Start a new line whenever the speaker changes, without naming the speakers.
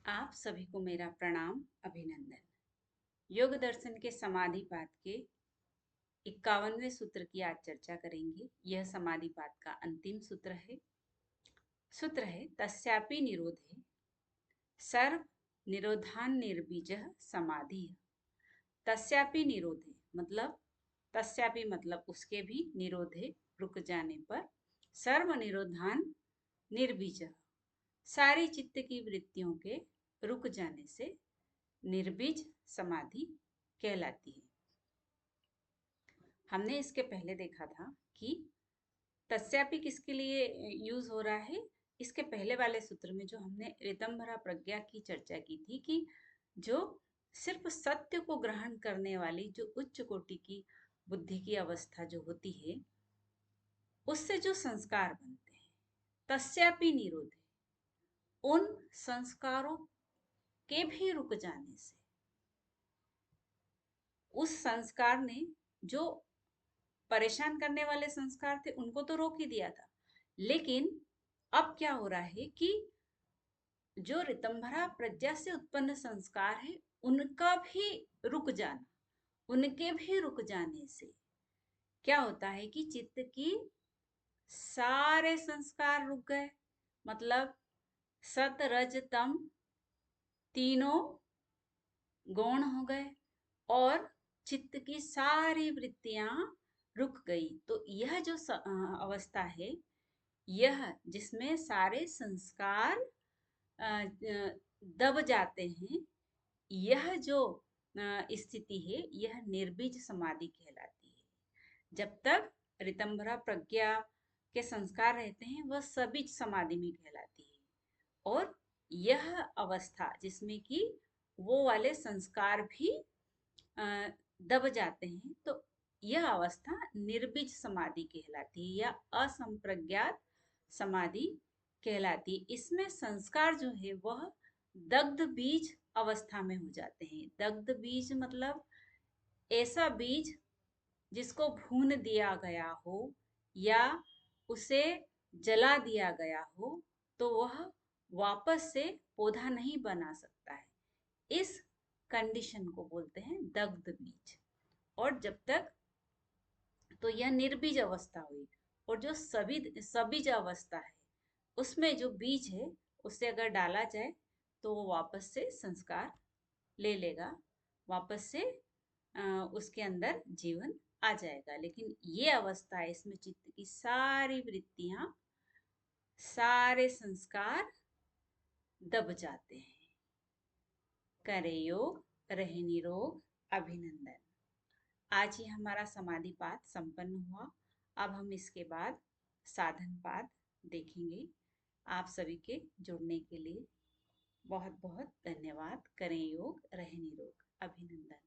आप सभी को मेरा प्रणाम, अभिनंदन। योग दर्शन के समाधि पाद के 51वें सूत्र की आज चर्चा करेंगे। यह समाधि पाद का अंतिम सूत्र है। सूत्र है तस्यापि निरोधे सर्व निरोधान निर्बीजः समाधि। तस्यापि निरोधे मतलब तस्यापि मतलब उसके भी निरोधे रुक जाने पर, सर्व निरोधान निर्बीजः सारी चित्त की वृत्तियों के रुक जाने से निर्बीज समाधि कहलाती है। हमने इसके पहले देखा था कि तस्यापि किसके लिए यूज हो रहा है। इसके पहले वाले सूत्र में जो हमने ऋतंभरा प्रज्ञा की चर्चा की थी कि जो सिर्फ सत्य को ग्रहण करने वाली जो उच्च कोटि की बुद्धि की अवस्था जो होती है, उससे जो संस्कार बनते हैं, तस्यापि निरोधे उन संस्कारों के भी रुक जाने से, उस संस्कार ने जो परेशान करने वाले संस्कार थे उनको तो रोक ही दिया था, लेकिन अब क्या हो रहा है कि जो ऋतंभरा प्रज्ञा से उत्पन्न संस्कार है उनका भी रुक जाना, उनके भी रुक जाने से क्या होता है कि चित्त की सारे संस्कार रुक गए। मतलब सत रज तम तीनों गौण हो गए और चित्त की सारी वृत्तियां रुक गई। तो यह जो अवस्था है, यह जिसमें सारे संस्कार दब जाते हैं, यह जो स्थिति है यह निर्बीज समाधि कहलाती है। जब तक ऋतंभरा प्रज्ञा के संस्कार रहते हैं वह सबीज समाधि में कहलाती है। और यह अवस्था जिसमें कि वो वाले संस्कार भी दब जाते हैं, तो यह अवस्था निर्बीज समाधि कहलाती है या असंप्रज्ञात समाधि कहलाती है। इसमें संस्कार जो है वह दग्ध बीज अवस्था में हो जाते हैं। दग्ध बीज मतलब ऐसा बीज जिसको भून दिया गया हो या उसे जला दिया गया हो, तो वह वापस से पौधा नहीं बना सकता है। इस कंडीशन को बोलते हैं दग्ध बीज। और जब तक, तो यह निर्बीज अवस्था हुई। और जो सबीज अवस्था है उसमें जो बीज है उसे अगर डाला जाए तो वो वापस से संस्कार ले लेगा, वापस से उसके अंदर जीवन आ जाएगा। लेकिन ये अवस्था है, इसमें चित्त की सारी वृत्तियां, सारे संस्कार दब जाते हैं। करे योग रहे निरोग, अभिनंदन। आज ही हमारा समाधि पाठ संपन्न हुआ। अब हम इसके बाद साधन पाठ देखेंगे। आप सभी के जुड़ने के लिए बहुत बहुत धन्यवाद। करें योग रहे निरोग, अभिनंदन।